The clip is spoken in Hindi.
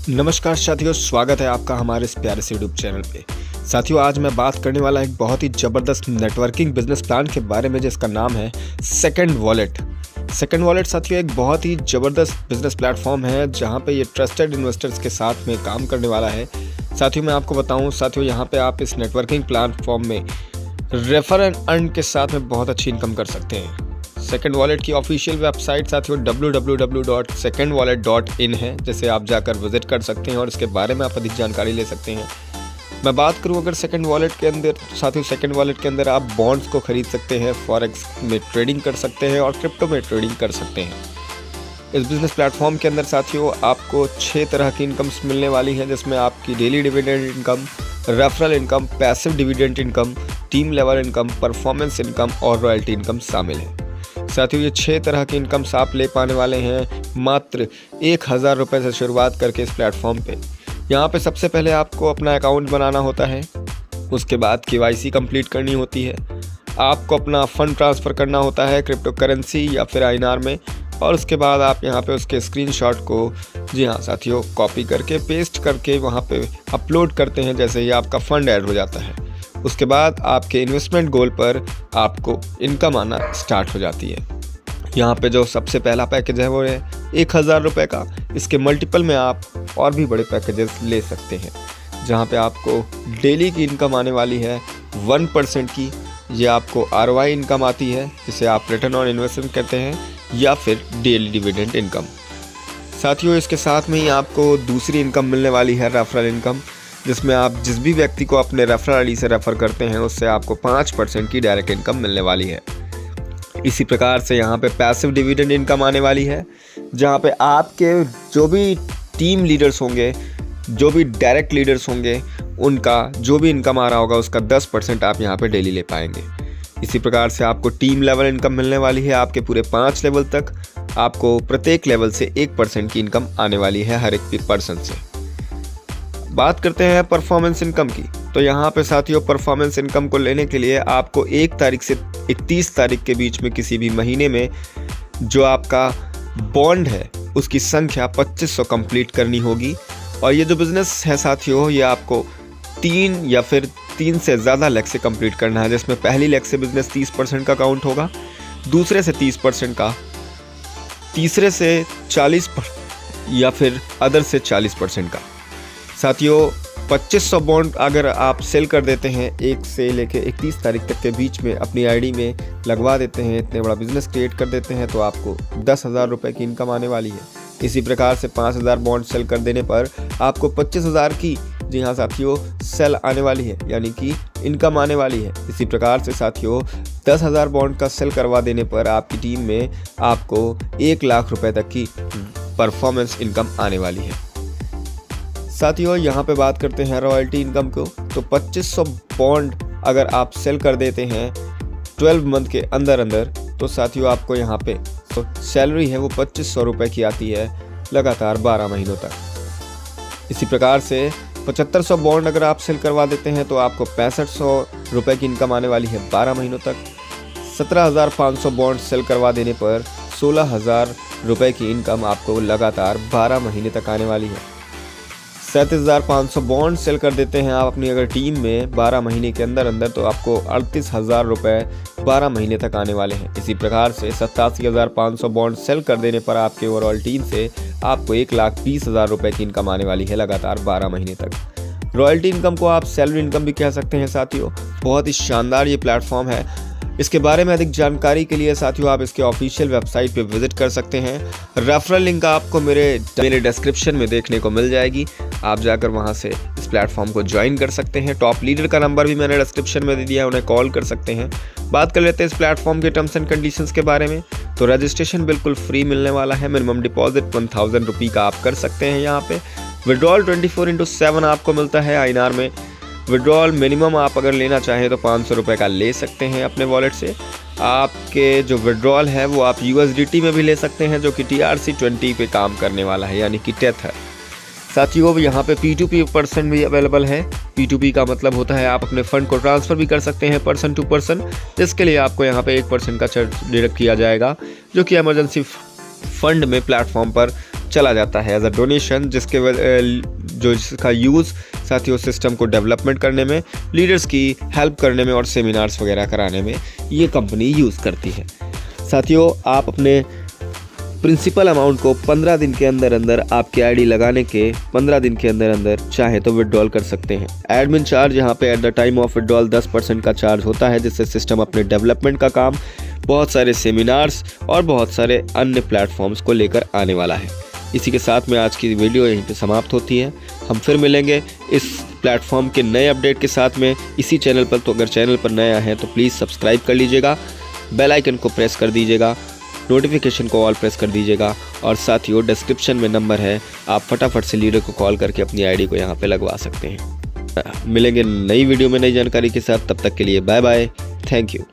नमस्कार साथियों, स्वागत है आपका हमारे इस प्यारे से यूट्यूब चैनल पे। साथियों, आज मैं बात करने वाला एक बहुत ही ज़बरदस्त नेटवर्किंग बिजनेस प्लान के बारे में जिसका नाम है सेकंड वॉलेट। सेकंड वॉलेट साथियों एक बहुत ही ज़बरदस्त बिजनेस प्लेटफॉर्म है जहां पे ये ट्रस्टेड इन्वेस्टर्स के साथ में काम करने वाला है। साथियों मैं आपको बताऊं साथियों, यहाँ पे आप इस नेटवर्किंग प्लेटफॉर्म में रेफर एंड अर्न के साथ में बहुत अच्छी इनकम कर सकते हैं। सेकंड वॉलेट की ऑफिशियल वेबसाइट साथियों www.secondwallet.in है, जिसे आप जाकर विजिट कर सकते हैं और इसके बारे में आप अधिक जानकारी ले सकते हैं। मैं बात करूं अगर सेकंड वॉलेट के अंदर साथियों, सेकंड वॉलेट के अंदर आप बॉन्ड्स को खरीद सकते हैं, फॉरेक्स में ट्रेडिंग कर सकते हैं और क्रिप्टो में ट्रेडिंग कर सकते हैं। इस बिजनेस प्लेटफॉर्म के अंदर साथियों आपको 6 तरह की इनकम्स मिलने वाली हैं, जिसमें आपकी daily dividend income, referral income, passive dividend income, team level income, performance income और रॉयल्टी इनकम शामिल है। साथियों ये 6 तरह की इनकम्स आप ले पाने वाले हैं मात्र 1000 रुपये से शुरुआत करके इस प्लेटफॉर्म पे। यहाँ पे सबसे पहले आपको अपना अकाउंट बनाना होता है, उसके बाद KYC कंप्लीट करनी होती है, आपको अपना फ़ंड ट्रांसफ़र करना होता है क्रिप्टो करेंसी या फिर INR में, और उसके बाद आप यहाँ पे उसके स्क्रीनशॉट को जी हाँ साथियों कॉपी करके पेस्ट करके वहाँ पे अपलोड करते हैं। जैसे ही आपका फ़ंड ऐड हो जाता है, उसके बाद आपके इन्वेस्टमेंट गोल पर आपको इनकम आना स्टार्ट हो जाती है। यहाँ पे जो सबसे पहला पैकेज है वो है 1000 रुपये का। इसके मल्टीपल में आप और भी बड़े पैकेजेस ले सकते हैं, जहाँ पे आपको डेली की इनकम आने वाली है 1% की। ये आपको ROI इनकम आती है, जिसे आप रिटर्न ऑन इन्वेस्टमेंट कहते हैं, या फिर डेली डिविडेंड इनकम। साथियों इसके साथ में ही आपको दूसरी इनकम मिलने वाली है रेफरल इनकम, जिसमें आप जिस भी व्यक्ति को अपने रेफरल आईडी से रेफ़र करते हैं उससे आपको 5% की डायरेक्ट इनकम मिलने वाली है। इसी प्रकार से यहाँ पे पैसिव डिविडेंड इनकम आने वाली है, जहाँ पे आपके जो भी टीम लीडर्स होंगे, जो भी डायरेक्ट लीडर्स होंगे, उनका जो भी इनकम आ रहा होगा उसका 10% आप यहाँ पे डेली ले पाएंगे। इसी प्रकार से आपको टीम लेवल इनकम मिलने वाली है। आपके पूरे 5 लेवल तक आपको प्रत्येक लेवल से 1% की इनकम आने वाली है हर एक पर्सन से। बात करते हैं परफॉर्मेंस इनकम की, तो यहाँ पे साथियों परफॉर्मेंस इनकम को लेने के लिए आपको 1 तारीख से 31 तारीख के बीच में किसी भी महीने में जो आपका बॉन्ड है उसकी संख्या 2500 कंप्लीट करनी होगी। और ये जो बिज़नेस है साथियों, ये आपको 3 या फिर 3 से ज़्यादा लेग से कंप्लीट करना है, जिसमें पहली लेग से बिज़नेस 30% का काउंट होगा, दूसरे से 30% का, तीसरे से 40% या फिर अदर से 40% का। साथियों 2500 बॉन्ड अगर आप सेल कर देते हैं 1 से लेके 31 तारीख तक के बीच में, अपनी आईडी में लगवा देते हैं, इतने बड़ा बिजनेस क्रिएट कर देते हैं, तो आपको 10,000 रुपये की इनकम आने वाली है। इसी प्रकार से 5000 बॉन्ड सेल कर देने पर आपको 25,000 की जी हाँ साथियों सेल आने वाली है, यानी कि इनकम आने वाली है। इसी प्रकार से साथियों 10,000 बॉन्ड का सेल करवा देने पर आपकी टीम में आपको 1 लाख रुपये तक की परफॉर्मेंस इनकम आने वाली है। साथियों यहाँ पे बात करते हैं रॉयल्टी इनकम को, तो 2500 बॉन्ड अगर आप सेल कर देते हैं 12 मंथ के अंदर अंदर, तो साथियों आपको यहाँ पे तो सैलरी है वो 2500 रुपये की आती है लगातार 12 महीनों तक। इसी प्रकार से 7500 बॉन्ड अगर आप सेल करवा देते हैं तो आपको 6500 रुपये की इनकम आने वाली है 12 महीनों तक। 17,500 बॉन्ड सेल करवा देने पर 16,000 रुपये की इनकम आपको लगातार 12 महीने तक आने वाली है। 37,500 बॉन्ड सेल कर देते हैं आप अपनी अगर टीम में 12 महीने के अंदर अंदर, तो आपको 38,000 रुपये 12 महीने तक आने वाले हैं। इसी प्रकार से 87,500 बॉन्ड सेल कर देने पर आपके ओवरऑल टीम से आपको 1,20,000 रुपये की इनकम आने वाली है लगातार 12 महीने तक। रॉयल्टी इनकम को आप सैलरी इनकम भी कह सकते हैं साथियों। बहुत ही शानदार ये प्लेटफॉर्म है। इसके बारे में अधिक जानकारी के लिए साथियों आप इसके ऑफिशियल वेबसाइट पे विजिट कर सकते हैं। रेफरल लिंक आपको मेरे डिस्क्रिप्शन में देखने को मिल जाएगी, आप जाकर वहां से इस प्लेटफॉर्म को ज्वाइन कर सकते हैं। टॉप लीडर का नंबर भी मैंने डिस्क्रिप्शन में दे दिया है, उन्हें कॉल कर सकते हैं। बात कर लेते हैं इस प्लेटफॉर्म के टर्म्स एंड कंडीशंस के बारे में, तो रजिस्ट्रेशन बिल्कुल फ्री मिलने वाला है। मिनिमम डिपॉजिट 1000 रुपये का आप कर सकते हैं। यहाँ पे विड्रॉल 24/7 आपको मिलता है INR में। विड्रॉल मिनिमम आप अगर लेना चाहें तो 500 रुपये का ले सकते हैं अपने वॉलेट से। आपके जो विड्रॉल है वो आप USDT में भी ले सकते हैं, जो कि TRC20 पे काम करने वाला है, यानी कि टेथर। साथियों यहाँ पे P2P पर्सन भी अवेलेबल है। P2P का मतलब होता है आप अपने फंड को ट्रांसफ़र भी कर सकते हैं पर्सन टू पर्सन, जिसके लिए आपको यहाँ पे 1% का चार्ज डिडक्ट किया जाएगा, जो कि इमरजेंसी फंड में प्लेटफॉर्म पर चला जाता है एज अ डोनेशन, जिसका यूज़ साथियों सिस्टम को डेवलपमेंट करने में, लीडर्स की हेल्प करने में और सेमिनार्स वगैरह कराने में ये कंपनी यूज़ करती है। साथियों, आप अपने प्रिंसिपल अमाउंट को 15 दिन के अंदर आपकी आईडी लगाने के 15 दिन के अंदर चाहे तो विड्रॉल कर सकते हैं। एडमिन चार्ज यहाँ पे at the time of withdrawal 10% का चार्ज होता है, जिससे सिस्टम अपने डेवलपमेंट का काम, बहुत सारे सेमिनार्स और बहुत सारे अन्य प्लेटफॉर्म्स को लेकर आने वाला है। इसी के साथ में आज की वीडियो यहीं पे समाप्त होती है। हम फिर मिलेंगे इस प्लेटफॉर्म के नए अपडेट के साथ में इसी चैनल पर। तो अगर चैनल पर नया है तो प्लीज़ सब्सक्राइब कर लीजिएगा, बेल आइकन को प्रेस कर दीजिएगा, नोटिफिकेशन को ऑल प्रेस कर दीजिएगा, और साथियों डिस्क्रिप्शन में नंबर है, आप फटाफट से लीडर को कॉल करके अपनी आईडी को यहाँ पे लगवा सकते हैं। मिलेंगे नई वीडियो में नई जानकारी के साथ, तब तक के लिए बाय बाय, थैंक यू।